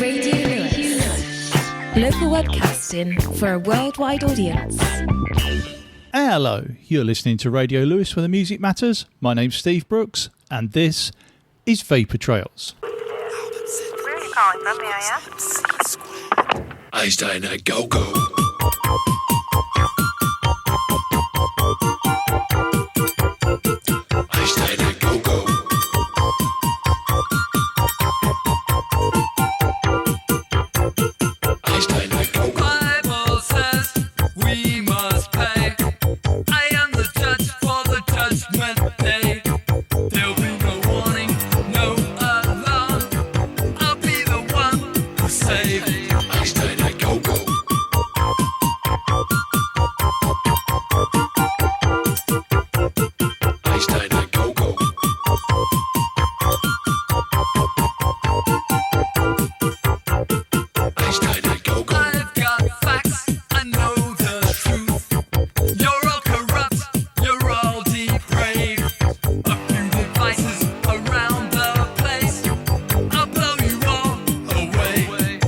Radio Lewis. Local webcasting for a worldwide audience. Hello, you're listening to Radio Lewis where the music matters. My name's Steve Brooks and this is Vapour Trails. Where are you calling from, may I ask? Einstein at Go-Go. Einstein at Go-Go. Einstein at Go-Go. Bible says we must pay. I am the judge for the judgment day. There'll be no warning, no alarm. I'll be the one who saves. Einstein at Go-Go. Einstein at Go-Go. Einstein at Go-Go. I've got facts, I know the truth. You're all corrupt, you're all depraved. A few devices around the place. I'll blow you all away.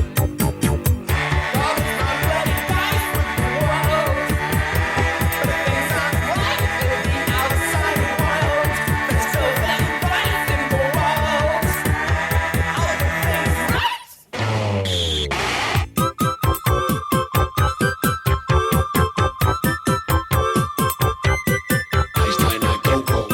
Einstein at Go-Go. Einstein at Go-Go.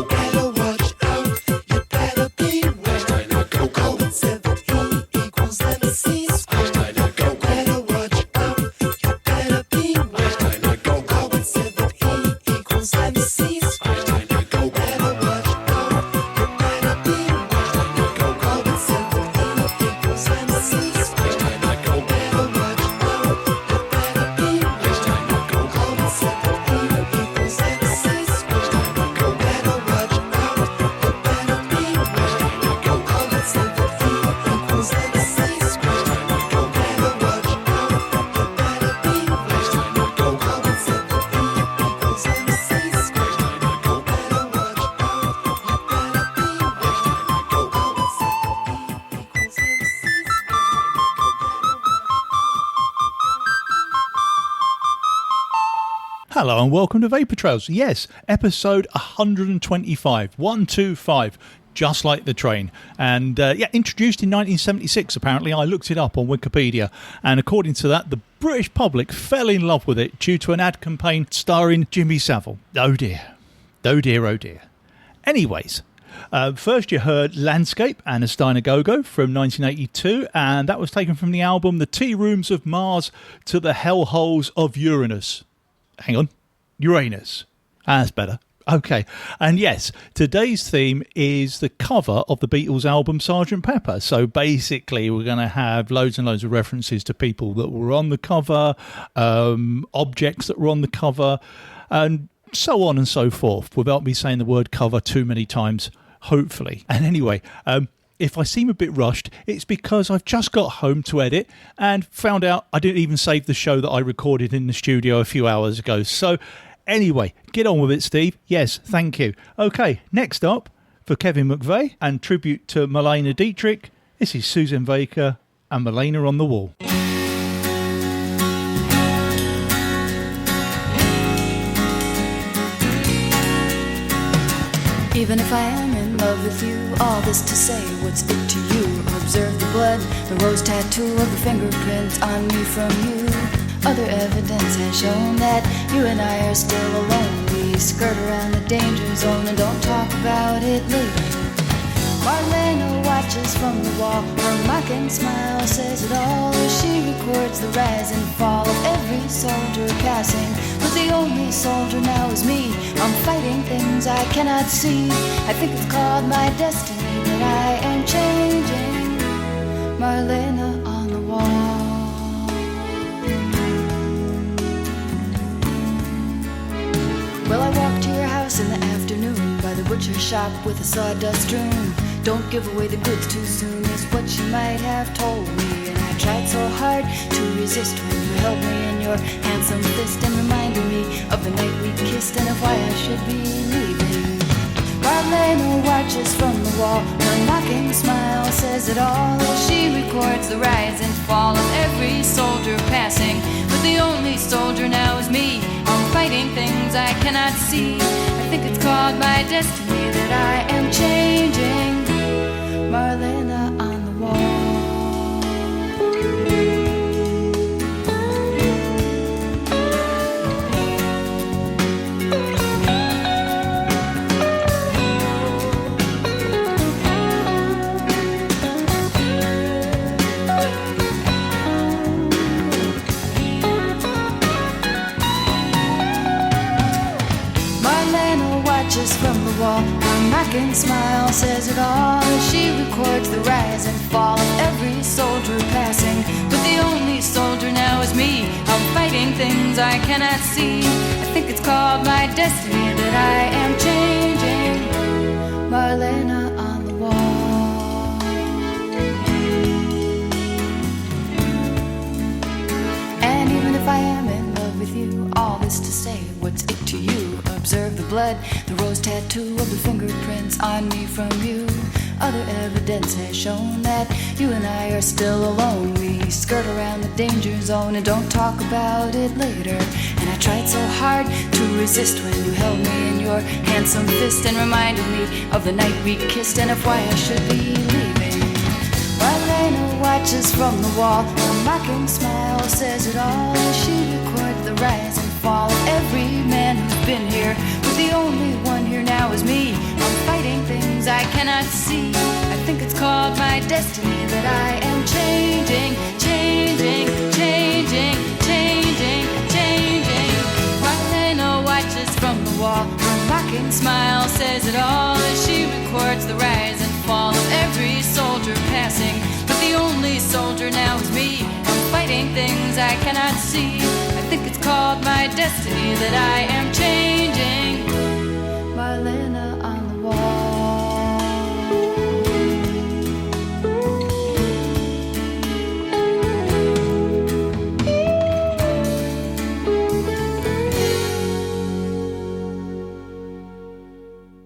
Better watch out, you better beware. Einstein at Go-Go. 7 E equals MCs. Einstein at Go-Go. Better watch out, you better beware. Einstein at Go-Go. 7 E equals MCs. Einstein at Go-Go. Better watch out, you better beware. Einstein at Go-Go. 7 E equals MCs. Einstein at Go-Go. Better watch out, you better beware. Einstein at Go-Go. 7 E equals MCs. Einstein at Go-Go. Better watch out, you better beware. Einstein at Go-Go. 7 E equals MCs. Einstein at Go-Go. Better watch out, you better beware. Einstein at Go-Go. 7 E equals MCs. Einstein at Go-Go. Better watch out, you better beware. Einstein at Go-Go. 7 E equals MCs. Hello and welcome to Vapour Trails. Yes, episode 125, 125, just like the train. And introduced in 1976 apparently. I looked it up on Wikipedia and according to that, the British public fell in love with it due to an ad campaign starring Jimmy Savile. Oh dear. Oh dear, oh dear. Anyways, first you heard Landscape and a Steiner Go-Go from 1982, and that was taken from the album The Tea Rooms of Mars to the Hellholes of Uranus. Hang on, Uranus. That's better. Okay, and yes, today's theme is the cover of the Beatles album Sgt. Pepper. So basically we're going to have loads and loads of references to people that were on the cover, objects that were on the cover, and so on and so forth, without me saying the word cover too many times, hopefully. And anyway, if I seem a bit rushed, it's because I've just got home to edit and found out I didn't even save the show that I recorded in the studio a few hours ago. So anyway, get on with it, Steve. Yes, thank you. Okay, next up, for Kevin McVeigh and tribute to Marlene Dietrich, this is Susan Baker and Marlena on the Wall. Even if I am in love with you, all this to say, what's it to you? Observe the blood, the rose tattoo of the fingerprint on me from you. Other evidence has shown that you and I are still alone. We skirt around the danger zone and don't talk about it later. Marlena watches from the wall, her mocking smile says it all as she records the rise and fall of every soldier passing. But the only soldier now is me. I'm fighting things I cannot see. I think it's called my destiny that I am changing. Marlena on the wall. Well, I walked to your house in the afternoon by the butcher shop with a sawdust strewn. Don't give away the goods too soon is what you might have told me. And I tried so hard to resist when you held me in your handsome fist and reminded me of the night we kissed and of why I should be leaving. Marlena watches from the wall. Her mocking smile says it all as she records the rise and fall of every soldier passing. But the only soldier now is me. I'm fighting things I cannot see. I think it's called my destiny that I am changing. Marlena on the wall. Watches from the wall. Her mocking smile says it all as she records the rise and fall of every soldier passing. But the only soldier now is me. I'm fighting things I cannot see. I think it's called my destiny that I am changing. Marlena on the wall. And even if I am in love with you, all this to say, what's it to you? Observe the blood, the rose tattoo of the fingerprints on me from you. Other evidence has shown that you and I are still alone. We skirt around the danger zone and don't talk about it later. And I tried so hard to resist when you held me in your handsome fist and reminded me of the night we kissed and of why I should be leaving. Marlena watches from the wall. Her mocking smile says it all as she records the rise and fall of every man who's been here. But the only one here now is me. I'm fighting things I cannot see. I think it's called my destiny that I am changing, changing, changing, changing, changing. Marlena watches from the wall. Her mocking smile says it all as she records the rise and fall of every soldier passing. But the only soldier now is me. I'm fighting things I cannot see. I think it's called my destiny that I am changing. Marlena on the wall.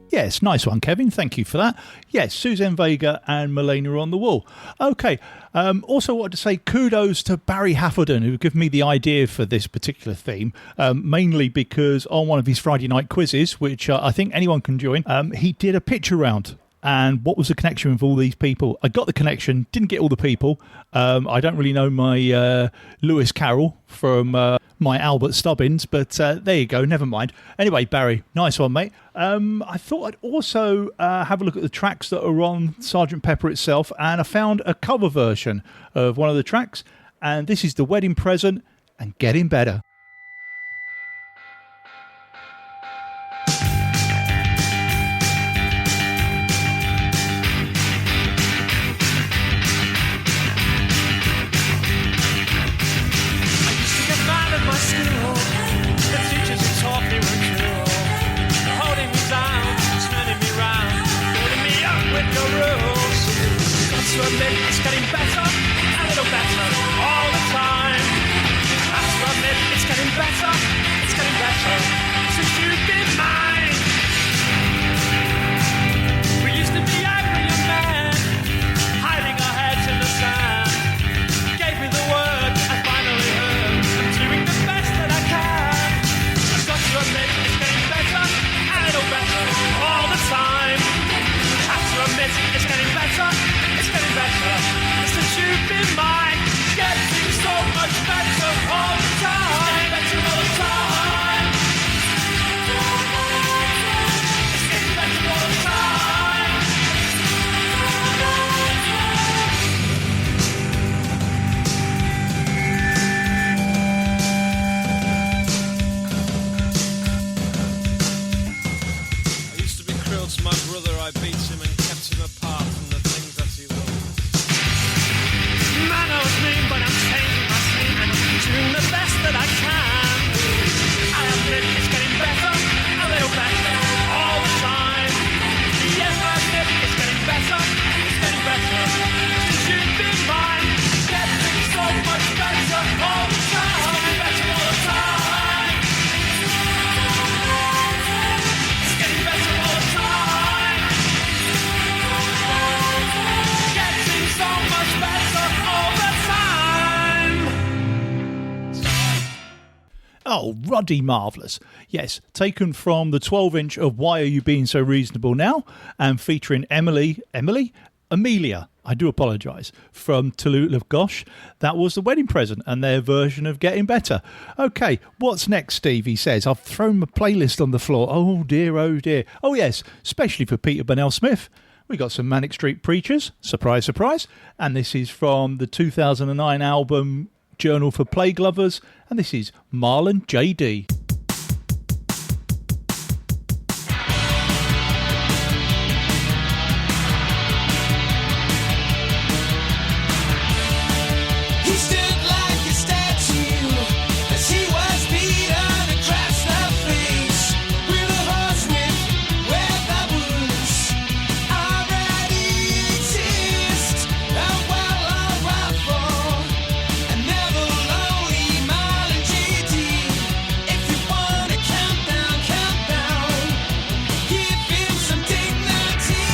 Yes, nice one, Kevin. Thank you for that. Yes, Suzanne Vega and Marlena on the wall. Okay. Also wanted to say kudos to Barry Haffordon, who gave me the idea for this particular theme, mainly because on one of his Friday night quizzes, which I think anyone can join, he did a picture round. And what was the connection with all these people? I got the connection, didn't get all the people. I don't really know my Lewis Carroll from my Albert Stubbins, but there you go, never mind. Anyway, Barry, nice one, mate. I thought I'd also have a look at the tracks that are on Sgt. Pepper itself, and I found a cover version of one of the tracks, and this is The Wedding Present and Getting Better. To admit it's getting better, a little better all the time. I have to admit it's getting Oh, ruddy marvellous. Yes, taken from the 12-inch of Why Are You Being So Reasonable Now, and featuring Amelia, I do apologise, from Toulouse of Gosh. That was the wedding present and their version of Getting Better. OK, what's next, Steve? He says, I've thrown my playlist on the floor. Oh dear, oh dear. Oh yes, especially for Peter Burnell Smith. We got some Manic Street Preachers, surprise, surprise. And this is from the 2009 album Journal for Plague Lovers. And this is Marlon J.D. He stood like a statue as he was beaten across the face with a horsewhip where baboons already exist. A well-known rifle, a never lonely Marlon J.D. If you want to count down, give him some dignity.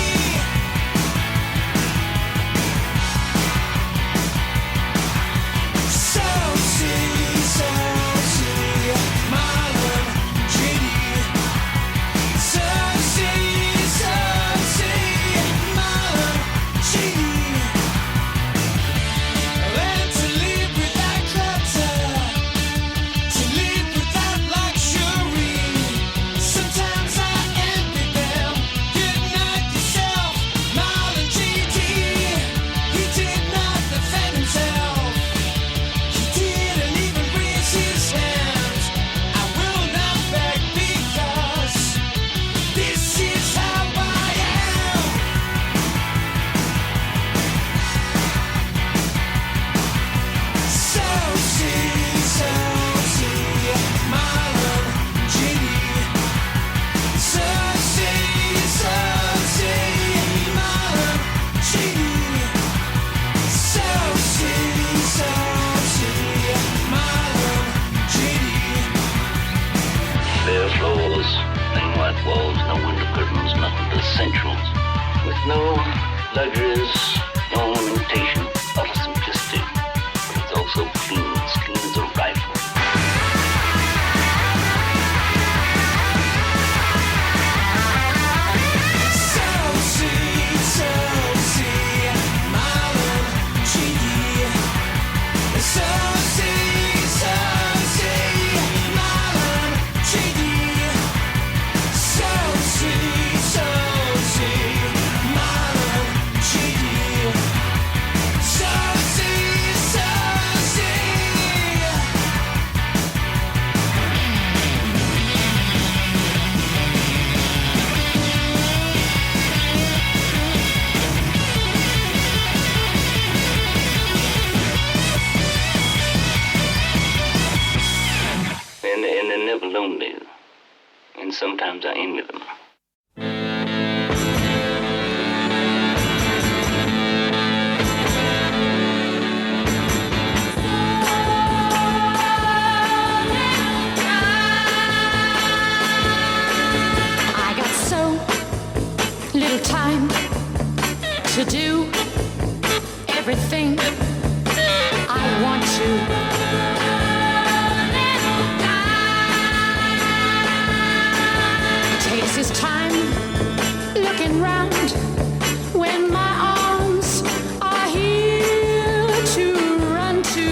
So see, Marlon J.D. So see, Marlon J.D. Learn to live without clutter, to live without luxury. Sometimes I envy them. Good night yourself, Marlon J.D. He did not defend himself. He didn't even raise his hand. I will not beg because this is how I am. So see, Marlon J.D. So see, Marlon J.D. So see, Marlon J.D. Bare floors, plain white walls, no window curtains, nothing but essentials. With no luxuries, no ornamentation, utter simplicity. But it's also clean, as clean as a rifle. So see, Marlon J.D. So see, Marlon J.D. So see, Marlon J.D. So see. And they're never lonely. And sometimes I envy them. I got so little time to do everything I want to. Takes his time looking round when my arms are here to run to.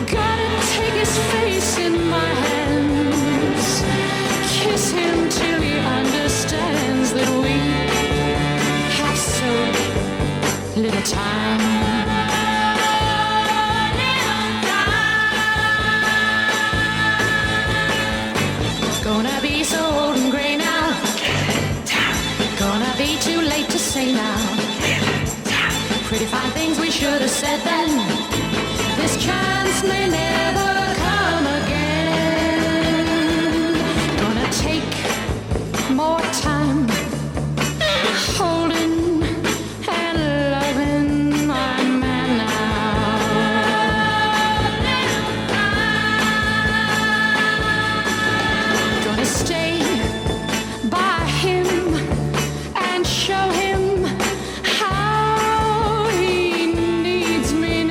Gotta take his face in my hands, kiss him till he understands that we have so little time. Gonna be so old and grey now. Gonna be too late to say now. Pretty fine things we should have said then. This chance may never come again. Gonna take more time holding and loving my man now. Gonna stay by him and show him how he needs me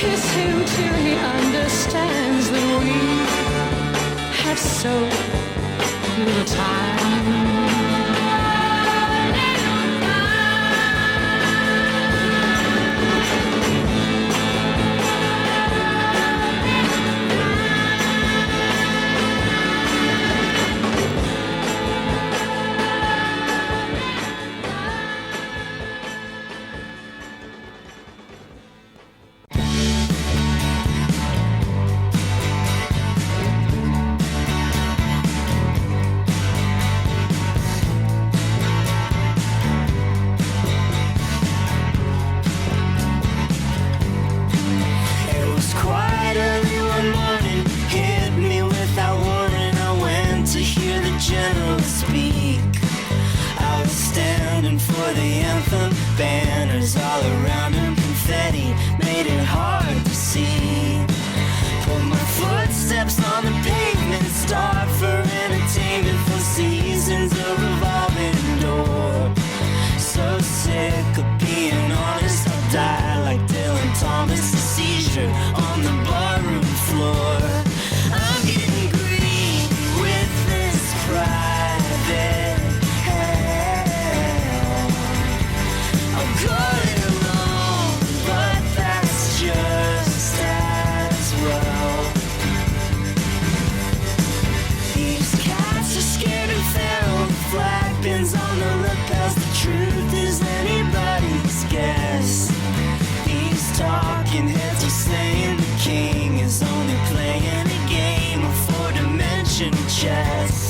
kiss him till he understands that we have so little time. Banners all around and confetti made it hard to see. Put my footsteps on the pavement, start for entertainment for seasons, a revolving door. So sick of being honest, I'll die like Dylan Thomas, a seizure on the barroom floor. I'm getting green with this private hell. I'm going alone, but that's just as well. These cats are scared and feral, flag pins on the lapels. The truth is anybody's guess. These talking heads are saying the king is only playing a game of four-dimensional chess.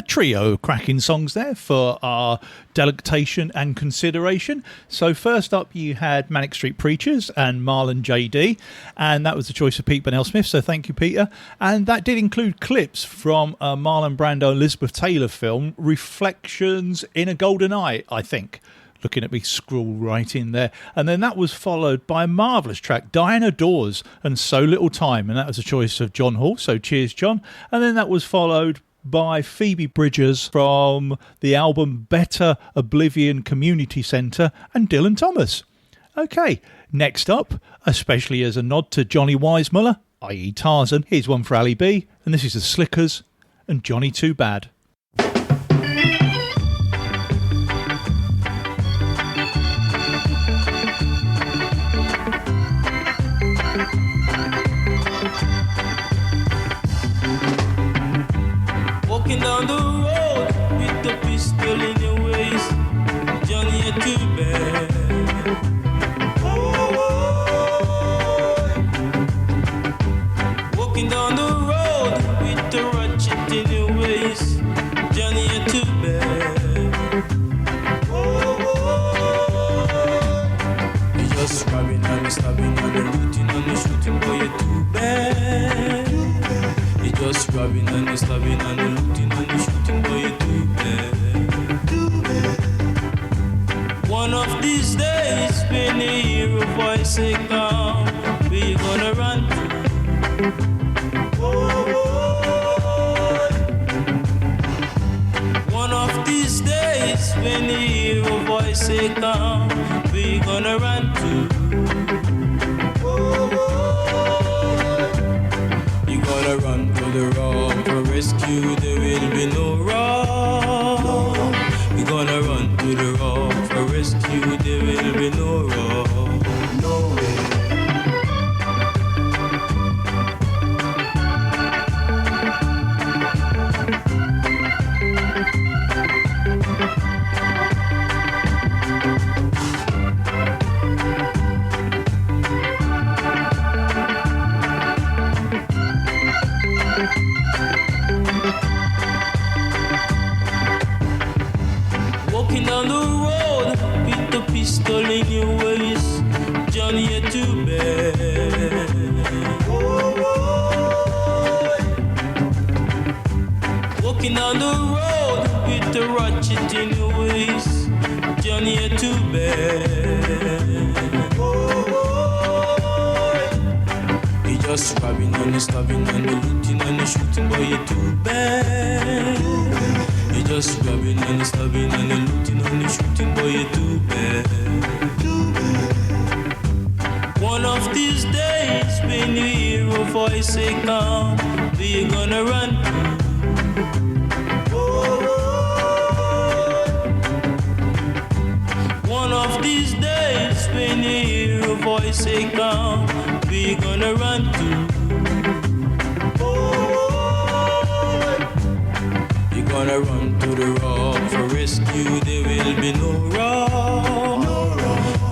Trio of cracking songs there for our delectation and consideration. So first up you had Manic Street Preachers and Marlon JD, and that was the choice of Pete Burnell Smith, so thank you, Peter. And that did include clips from a Marlon Brando Elizabeth Taylor film, Reflections in a Golden Eye, I think. Looking at me scroll right in there. And then that was followed by a marvellous track, Diana Dawes and So Little Time, and that was a choice of John Hall, so cheers John. And then that was followed by Phoebe Bridgers from the album Better Oblivion Community Centre and Dylan Thomas. Okay, next up, especially as a nod to Johnny Weissmuller, i.e. Tarzan, here's one for Ali B, and this is the Slickers and Johnny Too Bad. Walking down the road with the pistol in your waist. of these days, when you hear a voice say come, where you gonna run to? One of these days, when you hear a voice say come, where you gonna run to? You gonna run to the rock for rescue, there will be no rock. You gonna run to the rock for rescue, there will be no rock. No way. Walking down the road with the pistol in your waist, Johnny had to bed. Walking down the road with the ratchet in your waist, Johnny had to bed. You just robbing and the stabbing and the looting and the shooting, boy, you're too bad. You just robbing and the stabbing and the looting and the shooting, boy, you're too bad. One of these days, when you hear a voice say come, where you gonna run to? One of these days, when you hear a voice say come, where you gonna run to? You gonna run to the rock for rescue, there will be no rock.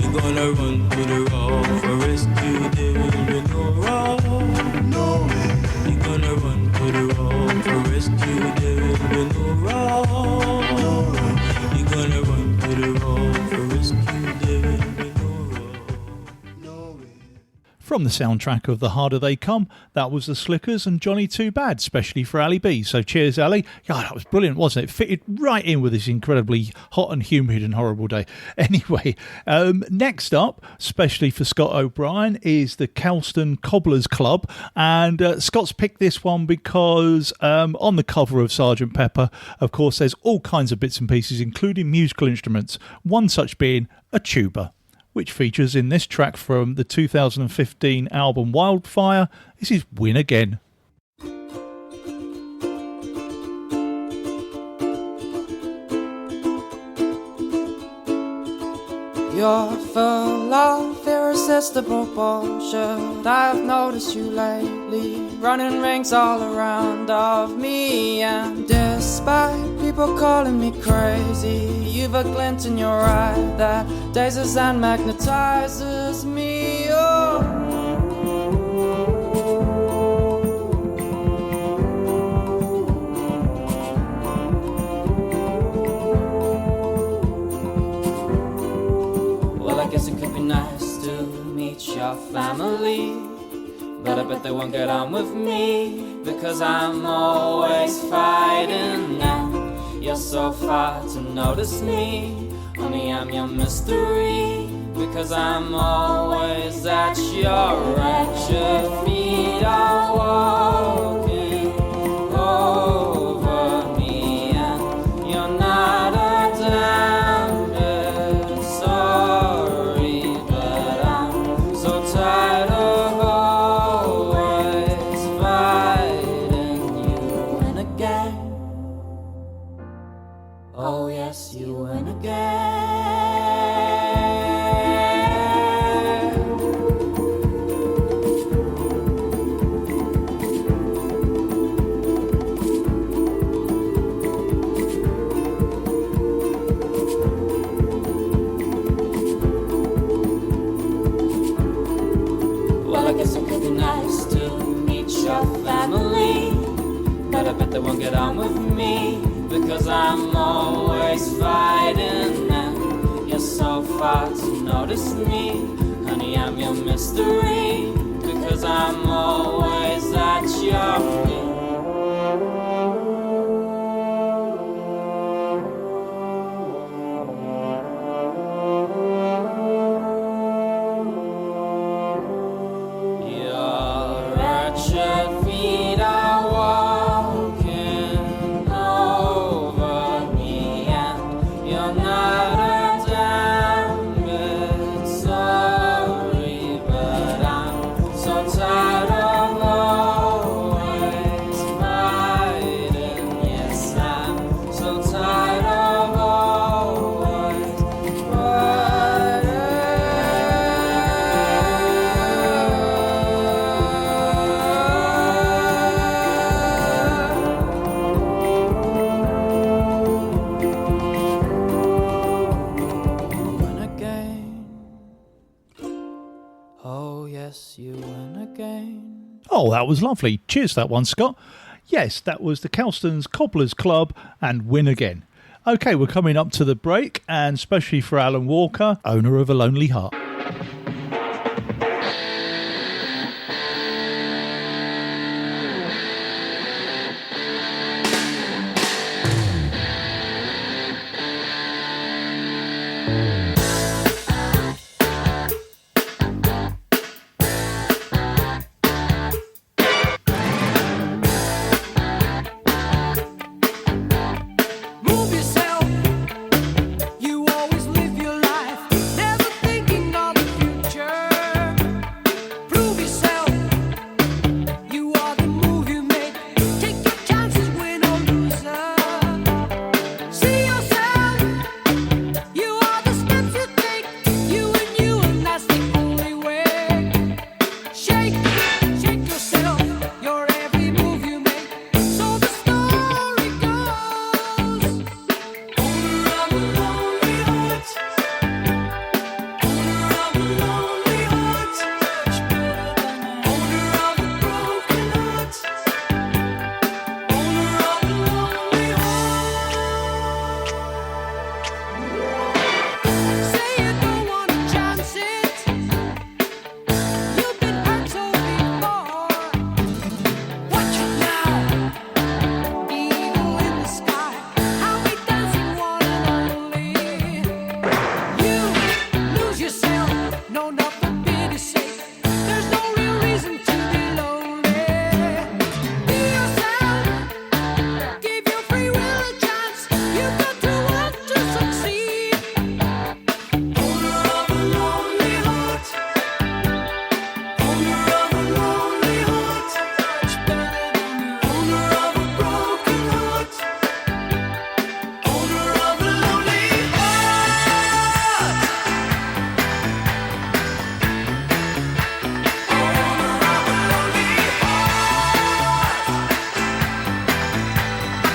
You gonna run to the rock for rescue, there will be no rock. You gonna run to the rock for rescue, there will be no rock. You gonna run to the rock for rescue, there will be no rock. From the soundtrack of The Harder They Come, that was The Slickers and Johnny Too Bad, especially for Ali B. So cheers, Ali. God, that was brilliant, wasn't it? Fitted right in with this incredibly hot and humid and horrible day. Anyway, next up, especially for Scott O'Brien, is the Kelston Cobblers Club. And Scott's picked this one because on the cover of Sgt. Pepper, of course, there's all kinds of bits and pieces, including musical instruments, one such being a tuba, which features in this track from the 2015 album Wildfire. This is Win Again. You're full of irresistible bullshit. I've noticed you lately, running rings all around of me. And despite people calling me crazy, you've a glint in your eye that dazes and magnetizes me. Oh. Well, I guess it could be nice to meet your family, but I bet they won't get on with me, because I'm always fighting now. You're so far to notice me, honey, I'm your mystery, because I'm always at your wretched feet. I'm walking over me, and you're not a damn bit sorry, but I'm so tired of always fighting you win again. Oh yes, you win again. Well, I guess it could be nice to meet your family, but I bet they won't get on with me, because I'm always fighting and you're so far to notice me. Honey, I'm your mystery, because I'm always at your feet. Oh, that was lovely. Cheers that one, Scott. Yes, that was the Kelston's Cobblers Club and Win Again. OK, we're coming up to the break, and especially for Alan Walker, owner of A Lonely Heart. Move yourself. You always live your life, never thinking of the future. Prove yourself. You are the move you make. Take your chances, win or loser. See yourself. You are the steps you take. You, and that's the only way. Shake yourself. Your every move you make. So the story goes. Owner of a lonely heart. Owner of a lonely heart. Owner of a broken heart. Owner of a lonely heart. Say you don't want to chance it. You've been hurt so before. Watch it now. Evil in the sky. How we dancing one and only. You lose yourself. No, not for pity's sake. There's no real reason to be lonely. Be yourself. Give your free will a chance. You've got to want to succeed. Owner of a lonely heart. Owner of a lonely heart. Owner of a broken heart. Owner of a lonely heart. Owner of a lonely heart.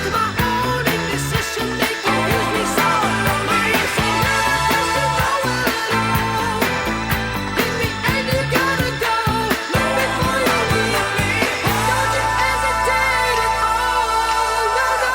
To my own indecision, they confuse me so. My insane love to nowhere alone. In the end, you gotta go. Look before you leave me. Don't you hesitate at all. No, no.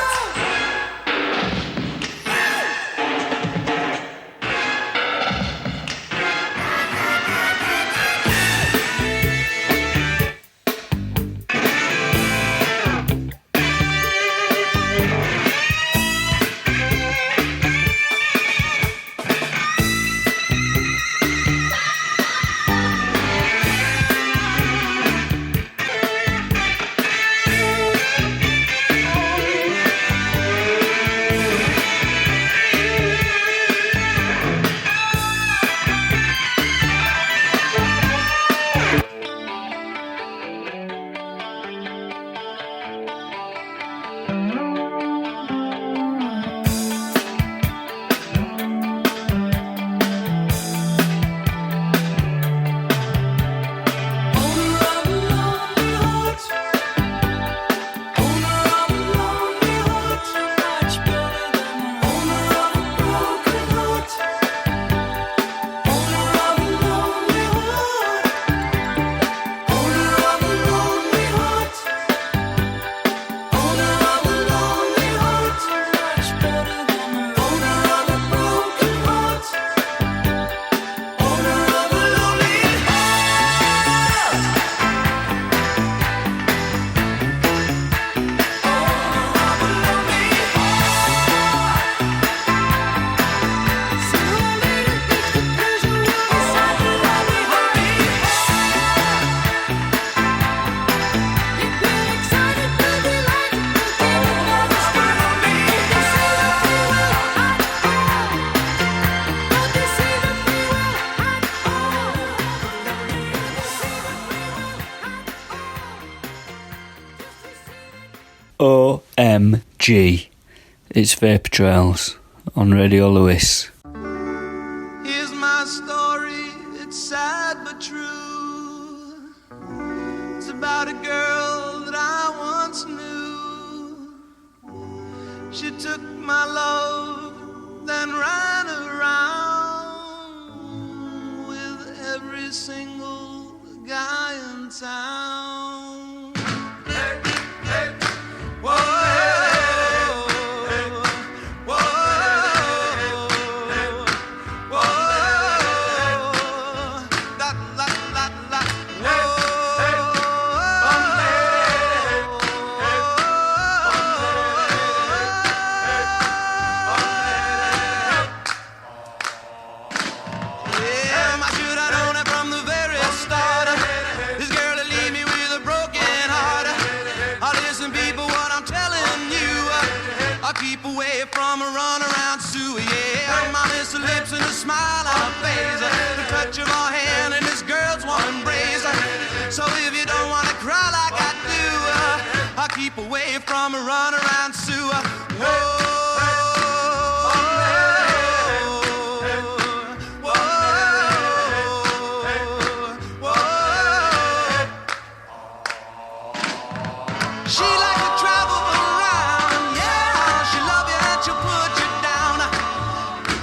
Owner of a lonely heart. Owner of a lonely heart. Owner of a broken heart. Owner of a lonely heart. Owner of a lonely heart. Owner of a lonely heart. Owner of a broken heart. Owner of a lonely OMG. It's Vapour Trails on Radio Lewis. Here's my story, it's sad but true. It's about a girl that I once knew. She took my love, then ran around with every single guy in town. from a runaround Sue, yeah. My miss her lips and a smile on her face, the touch of her hand and this girl's warm embrace. So if you don't wanna cry like I do, I'll keep away from a runaround Sue. Whoa. She like to travel around, yeah. She love you and she'll put you down.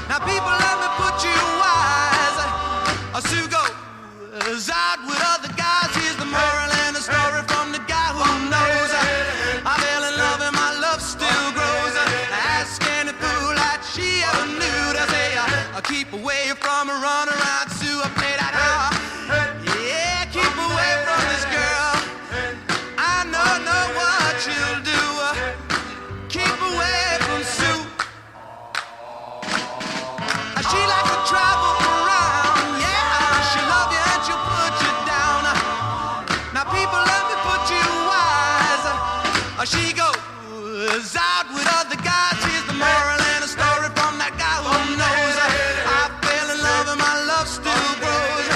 Now people, let me put you wise. Sue goes out with other guys. Here's the moral and the story from the guy who knows. I fell in love and my love still grows. Ask any fool that she ever knew to say, I'll keep away from a runaround Sue. I play that how. Yeah, keep away from this girl. I know what you'll do. Keep away from Sue. She like to travel around, yeah. She love you and she'll put you down. Now people, let me put you wise. She goes out with other guys. Here's the moral and a story from that guy who knows. I fell in love and my love still grows.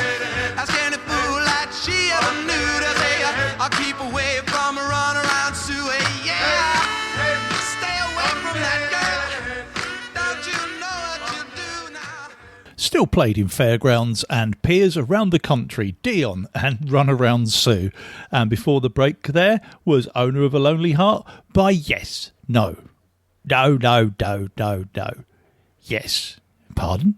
Ask any fool that she ever knew to say, I'll keep away from a runaround Sue, yeah. Stay away from that girl. Don't you know what you do now? Still played in fairgrounds and piers around the country, Dion and Runaround Sue. And before the break there was Owner of a Lonely Heart by Yes, No. No, no, no, no, no. Yes. Pardon?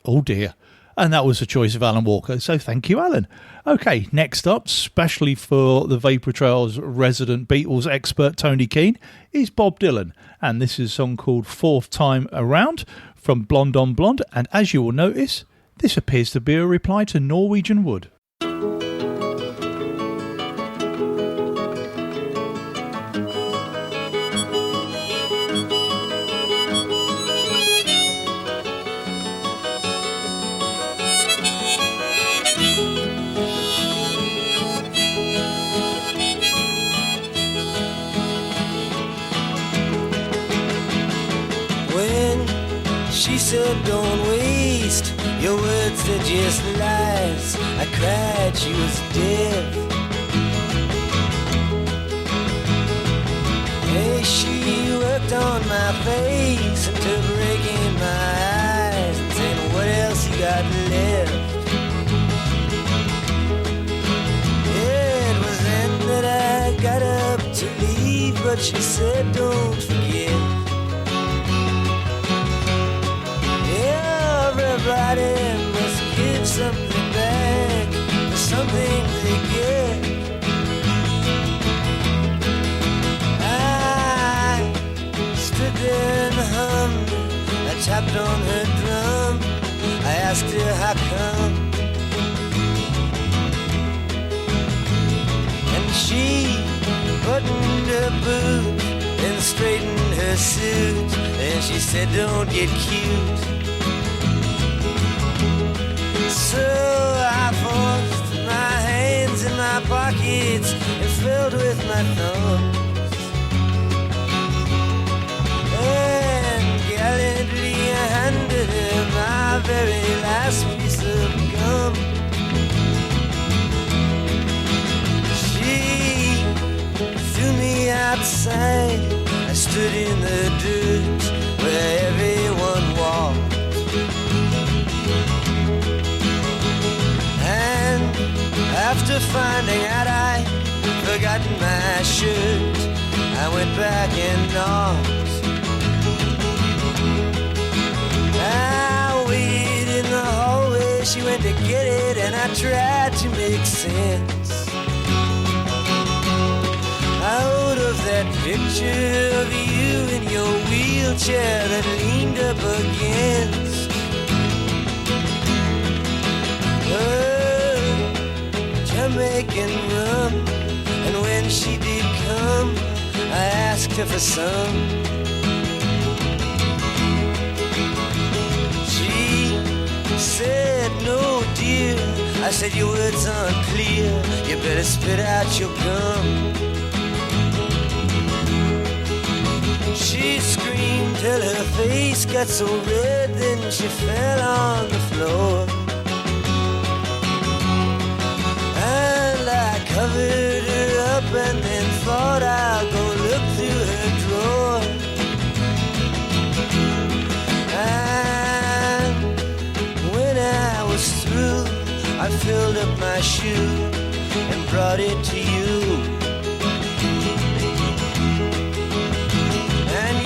Oh dear. And that was the choice of Alan Walker, so thank you, Alan. OK, next up, specially for the Vapour Trails resident Beatles expert Tony Keane, is Bob Dylan. And this is a song called Fourth Time Around from Blonde on Blonde. And as you will notice, this appears to be a reply to Norwegian Wood. She said, don't waste your words, they're just lies. I cried, she was dead. Hey, she worked on my face until breaking my eyes and saying, what else you got left? It was then that I got up to leave, but she said, don't forget. Everybody must give something back for something they get. I stood there and hummed. I tapped on her drum. I asked her how come, and she buttoned her boot and straightened her suit, and she said, don't get cute. So I forced my hands in my pockets and filled with my thumbs, and gallantly I handed her my very last piece of gum. She threw me outside. I stood in the dirt where everyone walked. After finding out I'd forgotten my shirt, I went back and knocked. I waited in the hallway, she went to get it, and I tried to make sense out of that picture of you in your wheelchair that leaned up against Jamaican rum. And when she did come, I asked her for some. She said, no dear. I said, your words aren't clear, you better spit out your gum. She screamed till her face got so red, then she fell on the floor. And I covered her up and then thought I'll go look through her drawer. And when I was through, I filled up my shoe and brought it to you. And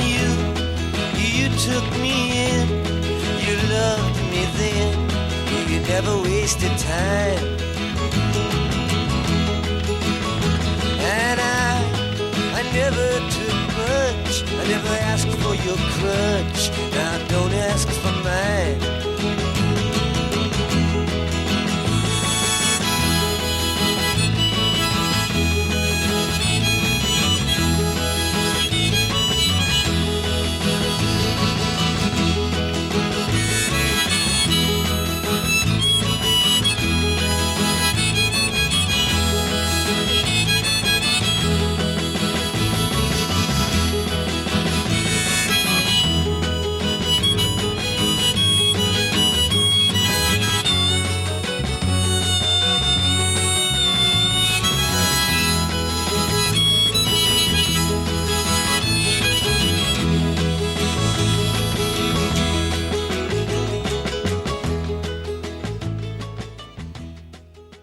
you took me in, you loved me then, you never wasted time. And I never took much, I never asked for your crutch, now don't ask for mine.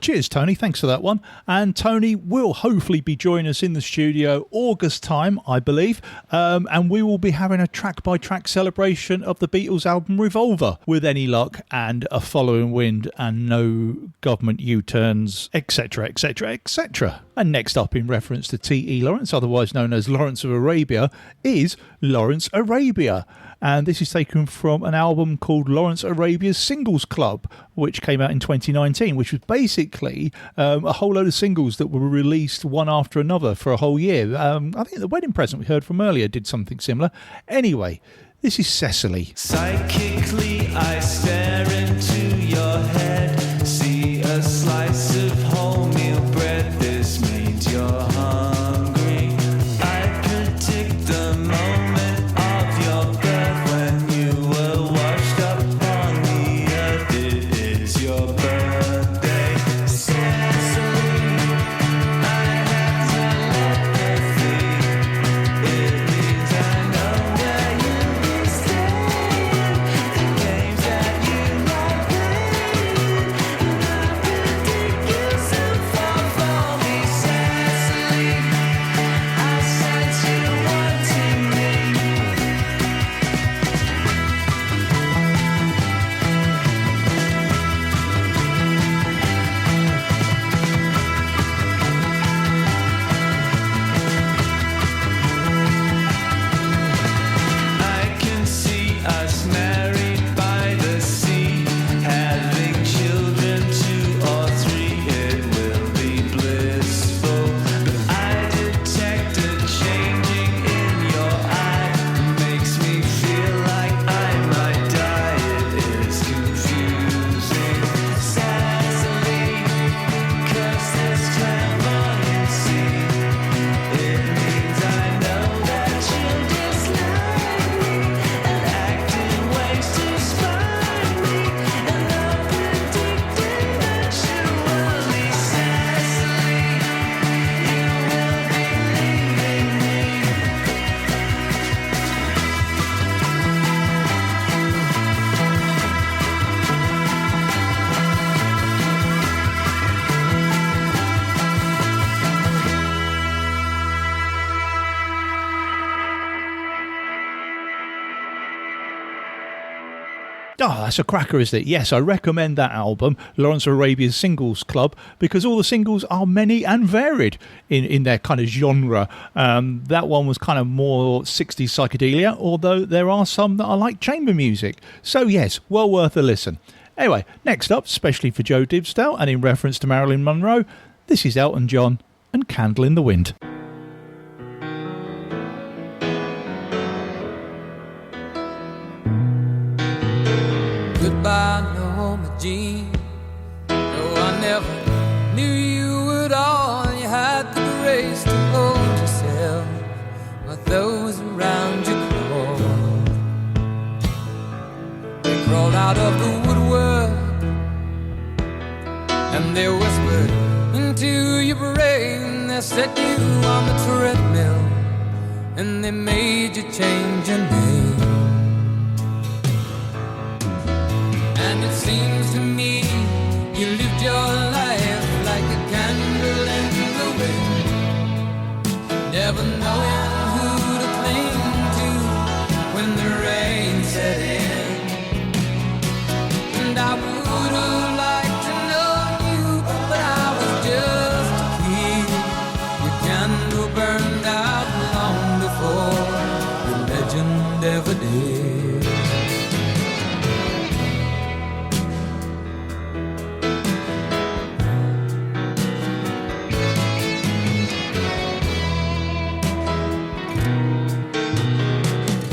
Cheers, Tony. Thanks for that one. And Tony will hopefully be joining us in the studio August time, I believe. And we will be having a track-by-track celebration of the Beatles album Revolver, with any luck and a following wind and no government U-turns, etc., etc., etc. And next up, in reference to T.E. Lawrence, otherwise known as Lawrence of Arabia, is Lawrence Arabia. And this is taken from an album called Lawrence Arabia's Singles Club, which came out in 2019, which was basically a whole load of singles that were released one after another for a whole year. I think The Wedding Present we heard from earlier did something similar. Anyway, this is Cecily. Psychically, I stare into your head, see a slice of wholemeal bread. This means you're hungry. I predict the moment of your birth when you were washed up on the earth. It is your birthday, Cecily. I have telepathy. It means I know where you will stay. The games that you might play, and I predict you'll soon fall for me, Cecily. I sense you wanting me. I can see us married by the sea, having children 2 or 3. It will be blissful. But I detect a changing in your eye. Makes me feel like I might die. It is confusing, Cecily, 'cause this clairvoyancy, it means I know that you dislike me and act in ways to spite me, and I'm predicting that you will leave, Cecily. You will be leaving me. Oh, that's a cracker, isn't it? Yes, I recommend that album, Lawrence Arabia's Singles Club, because all the singles are many and varied in their kind of genre. That one was kind of more 60s psychedelia, although there are some that are like chamber music. So yes, well worth a listen. Anyway, next up, especially for Joe Dibsdale and in reference to Marilyn Monroe, this is Elton John and Candle in the Wind. Goodbye, Norma Jean. No, I never knew you at all. You had the grace to hold yourself while those around crawled out of the woodwork, and they whispered into your brain. They set you on the treadmill, and they made you change your name. And it seems to me you lived your life like a candle in the wind, never knowing who to cling to when the rain set in. And I would have liked to know you, but I was just a kid. Your candle burned out long before your legend ever did.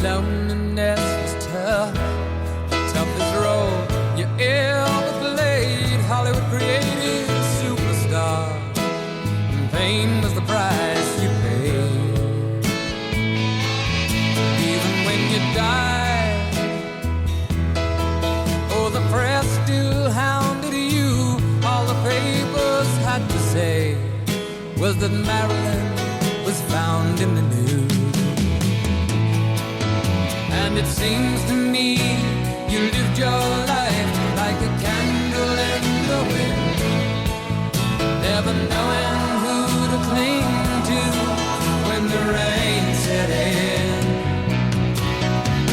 Loneliness was tough, the toughest role you ever played. Hollywood created superstar, and pain was the price you paid. Even when you died, oh, the press still hounded you. All the papers had to say was that Marilyn was found in the news. And it seems to me you lived your life like a candle in the wind, never knowing who to cling to when the rain set in.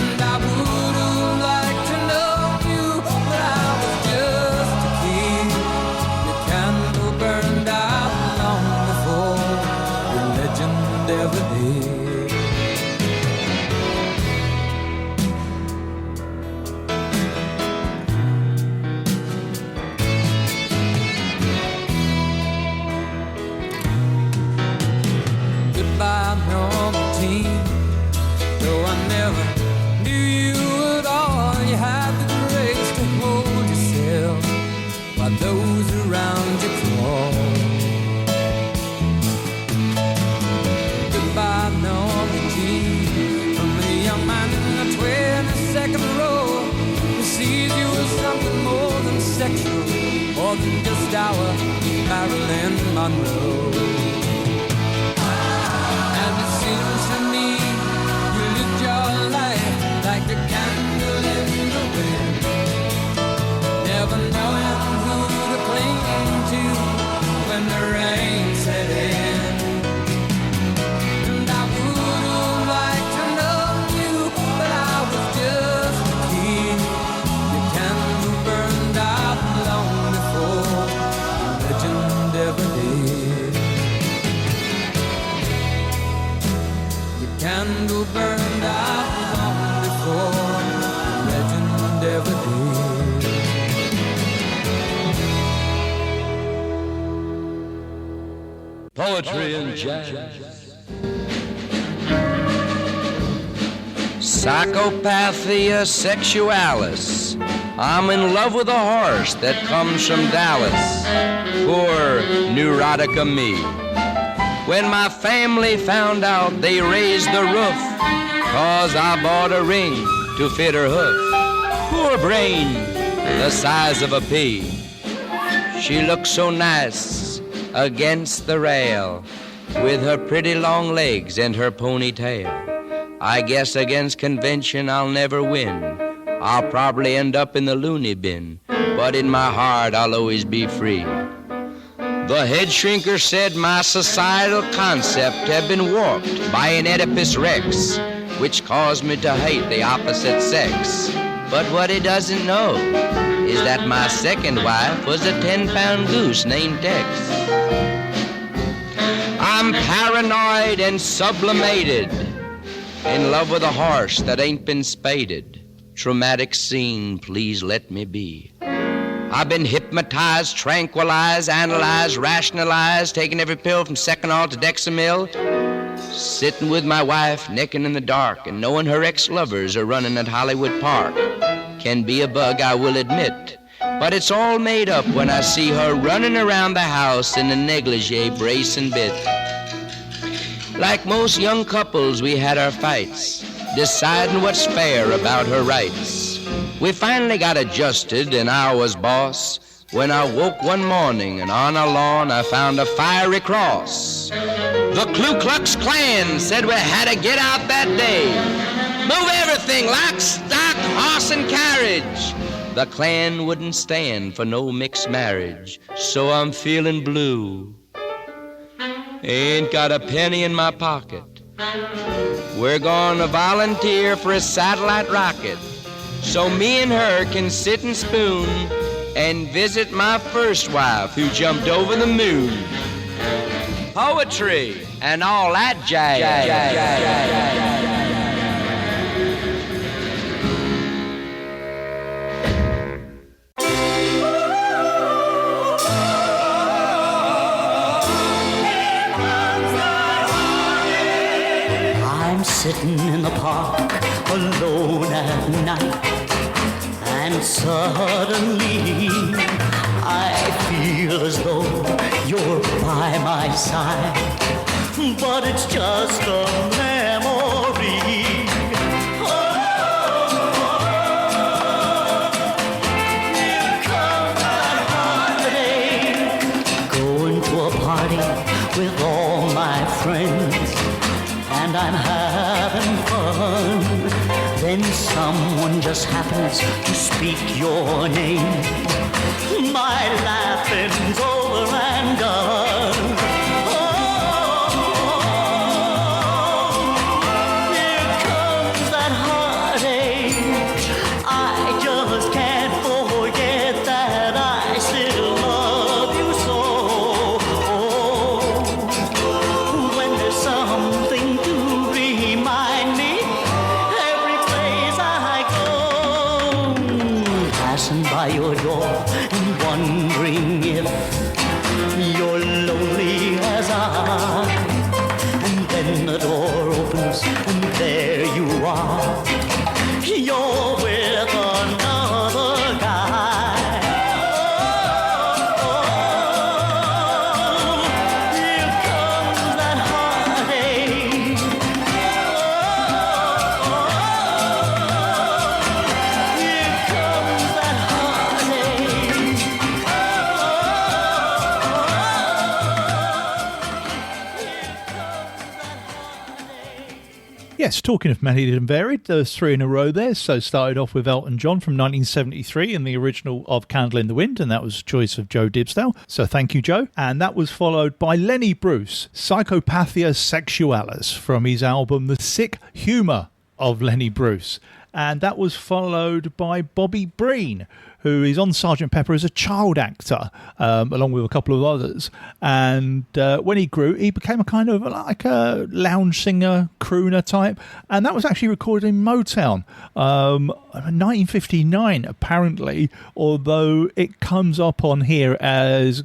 And I would have liked to know you, but I was just a kid. Your candle burned out long before your legend ever did. Goodbye, normal teen. Though I never knew you at all, you had the grace to hold yourself while those around you crawl. Goodbye, normal teen. From a young man in the 22nd row who sees you as something more than sexual, more than just our Marilyn Monroe. Seems to me you lived your life like a candle in the wind, never knowing who to cling to when the rain set in. And I would have liked to know you, but I was just a kid. Your candle burned out long before the legend ever did. Candle burned out long before the legend ever did. Poetry and jazz. Psychopathia sexualis. I'm in love with a horse that comes from Dallas. Poor neurotica me. When my family found out, they raised the roof, 'cause I bought a ring to fit her hoof. Poor brain, the size of a pea. She looked so nice against the rail, with her pretty long legs and her ponytail. I guess against convention I'll never win. I'll probably end up in the loony bin, but in my heart I'll always be free. The head shrinker said my societal concept had been warped by an Oedipus Rex, which caused me to hate the opposite sex. But what he doesn't know is that my second wife was a 10-pound goose named Tex. I'm paranoid and sublimated, in love with a horse that ain't been spaded. Traumatic scene, please let me be. I've been hypnotized, tranquilized, analyzed, rationalized, taking every pill from Seconal to Dexamil, sitting with my wife, necking in the dark, and knowing her ex-lovers are running at Hollywood Park. Can be a bug, I will admit, but it's all made up when I see her running around the house in a negligee brace and bit. Like most young couples, we had our fights, deciding what's fair about her rights. We finally got adjusted and I was boss when I woke one morning and on a lawn I found a fiery cross. The Ku Klux Klan said we had to get out that day. Move everything, lock, stock, horse, and carriage. The Klan wouldn't stand for no mixed marriage, so I'm feeling blue. Ain't got a penny in my pocket. We're gonna volunteer for a satellite rocket, so me and her can sit and spoon and visit my first wife who jumped over the moon. Poetry and all that jazz. I'm sitting in the park alone at night, and suddenly I feel as though you're by my side, but it's just a memory. Here comes that holiday, going to a party with all my friends, and I'm having fun. Then someone just happens to speak your name. My laughing's over and done. Oh, here comes that heartache. I just can't forget that I still love you so. When there's something to remind me, every place I go, passing by your door and wondering if you're lonely as I. And then the door opens and there you are. You're with another guy. Oh, here comes that heartache. Here comes that heartache. Yes, talking of Many and Varied, there's three in a row there. So started off with Elton John from 1973 and the original of Candle in the Wind, and that was a choice of Joe Dibsdale. So thank you, Joe. And that was followed by Lenny Bruce, Psychopathia Sexualis, from his album The Sick Humour of Lenny Bruce. And that was followed by Bobby Breen, who is on Sgt. Pepper as a child actor, along with a couple of others. And when he grew, he became a kind of like a lounge singer, crooner type. And that was actually recorded in Motown, 1959, apparently, although it comes up on here as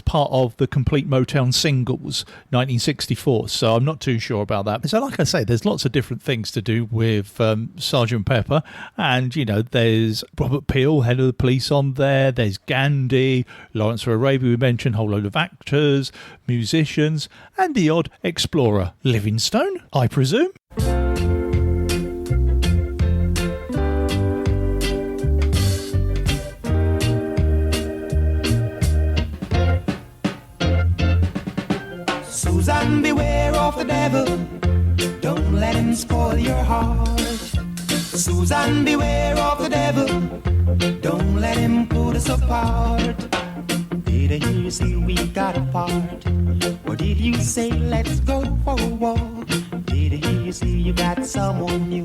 part of the Complete Motown Singles, 1964. So I'm not too sure about that. So like I say, there's lots of different things to do with Sgt. Pepper. And, you know, there's Robert Peel, head of the police, on there. There's Gandhi, Lawrence of Arabia, we mentioned, a whole load of actors, musicians, and the odd explorer. Livingstone, I presume. Susan, beware of the devil. Don't let him spoil your heart. Susan, beware of the devil. Don't let him put us apart. Did I hear you say we got apart? Or did you say let's go for a walk? Did I hear you say you got someone new?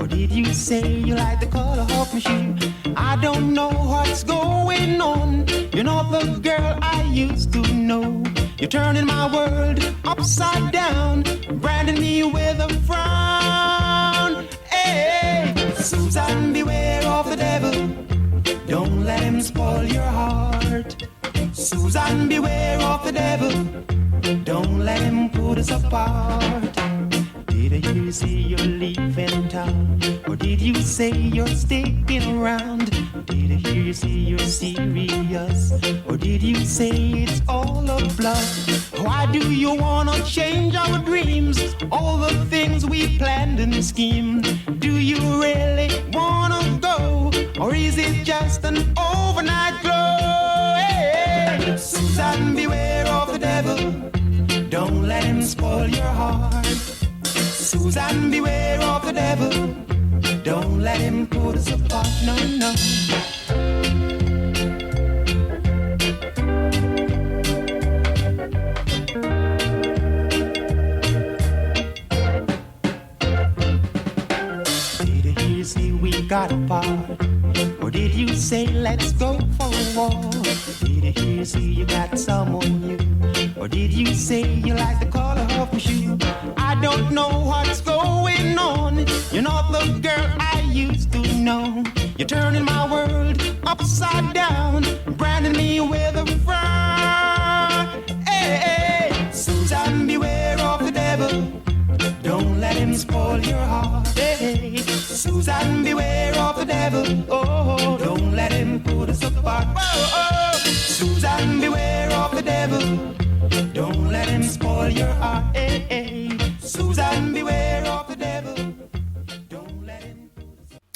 Or did you say you like the color of my shoe? I don't know what's going on. You're not the girl I used to know. You're turning my world upside down, branding me with a frown. Hey, Susan, beware of the devil. Don't let him spoil your heart. Susan, beware of the devil. Don't let him put us apart. Did I you say you're leaving town? Or did you say you're sticking around? Did I hear you say you're serious? Or did you say it's all a bluff? Why do you wanna change our dreams? All the things we planned and schemed. Do you really wanna go? Or is it just an overnight glow? Hey, Susan, beware of the devil. Don't let him spoil your heart. Susan, beware of the devil. Don't let him put us apart. No, no. Did you say we got apart? Or did you say let's go for a walk? Did you say you got someone new? Or did you say you like the color of my shoe? I don't know what's going on. You're not the girl I used to know. You're turning my world upside down, branding me with a frown. Hey, hey, Susan, beware of the devil. Don't let him spoil your heart. Hey, Susan, beware of the devil. Oh, don't let him put us apart. Oh, oh, Susan, beware of the devil. Don't let him spoil your heart. Hey, hey, Susan, beware of the devil. Don't let him.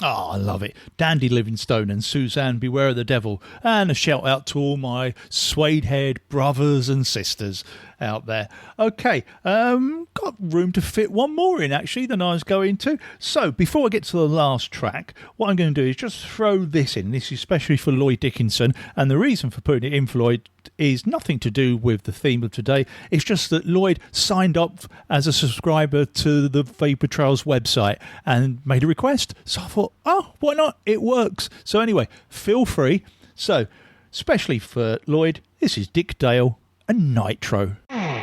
Oh, I love it. Dandy Livingstone and Suzanne, beware of the devil. And a shout out to all my suede-haired brothers and sisters out there. Okay, got room to fit one more in, actually, than I was going to. So, before I get to the last track, what I'm going to do is just throw this in. This is especially for Lloyd Dickinson. And the reason for putting it in for Lloyd is nothing to do with the theme of today. It's just that Lloyd signed up as a subscriber to the Vapour Trails website and made a request. So I thought, oh, why not? It works. So anyway, feel free. So, especially for Lloyd, this is Dick Dale and Nitro. Thank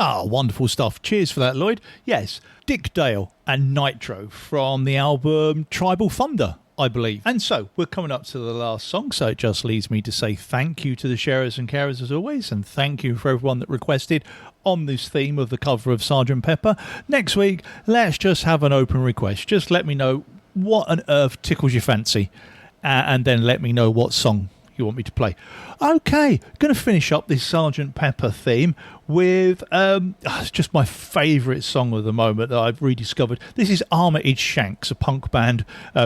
Ah, wonderful stuff. Cheers for that, Lloyd. Yes, Dick Dale and Nitro from the album Tribal Thunder, I believe. And so we're coming up to the last song, so it just leaves me to say thank you to the sharers and carers as always, and thank you for everyone that requested on this theme of the cover of Sgt. Pepper. Next week, let's just have an open request. Just let me know what on earth tickles your fancy, and then let me know what song you want me to play. Okay, going to finish up this Sgt. Pepper theme with it's just my favourite song of the moment that I've rediscovered. This is Armitage Shanks, a punk band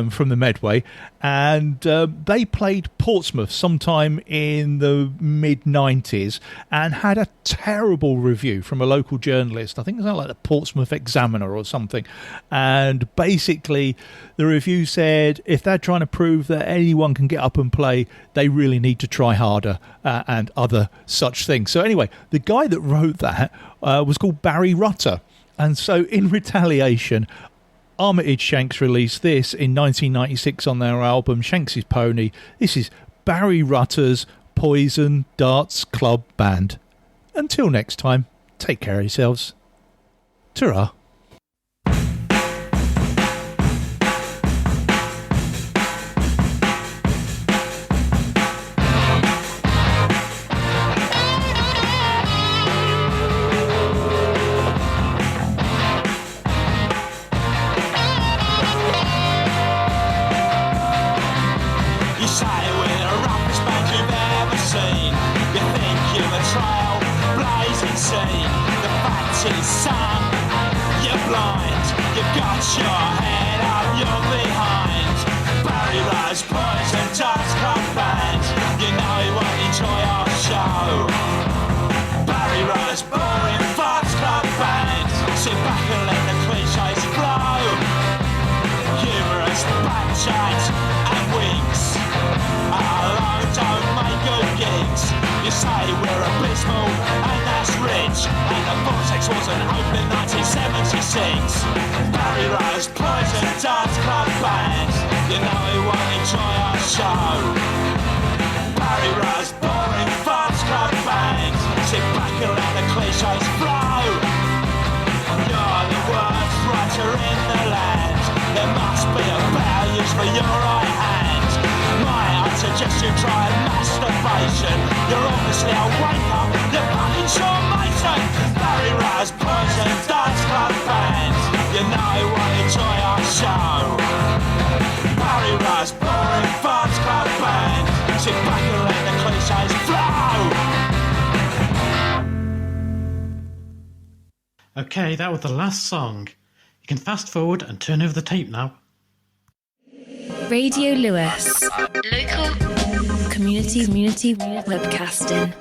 from the Medway, and they played Portsmouth sometime in the mid-90s and had a terrible review from a local journalist. I think it was like the Portsmouth Examiner or something, and basically the review said if they're trying to prove that anyone can get up and play, they really need to try harder, and other such things. So anyway, the guy that wrote that was called Barry Rutter, and so in retaliation, Armitage Shanks released this in 1996 on their album Shanks' Pony. This is Barry Rutter's Poison Darts Club Band. Until next time, take care of yourselves. Ta-ra. Son, you're blind, you've got your head up, you're behind. Barry Rose, Poison Darts Club Band, you know he won't enjoy our show. Barry Rose, boring Darts Club Band, sit back and let the cliches flow. Humorous backchat and winks, alone don't make good gigs. You say we're abysmal and that's rich, and the vortex wasn't open in 1976. Barry Rose, Poison Darts Club Band, you know he won't enjoy our show. Barry Rose, boring Darts Club Band, sit back and let the cliches flow. You're the worst writer in the land, there must be a better use for your right hand. I'd suggest you try masturbation. You're obviously a wake-up, you're fucking Shawn Mason. Barry Rose, Poison Darts Club Band, you know he won't enjoy our show. Barry Rose, boring Darts Club Band, sit back and let the cliches flow. Okay, that was the last song. You can fast forward and turn over the tape now. Radio Lewis. Local community webcasting.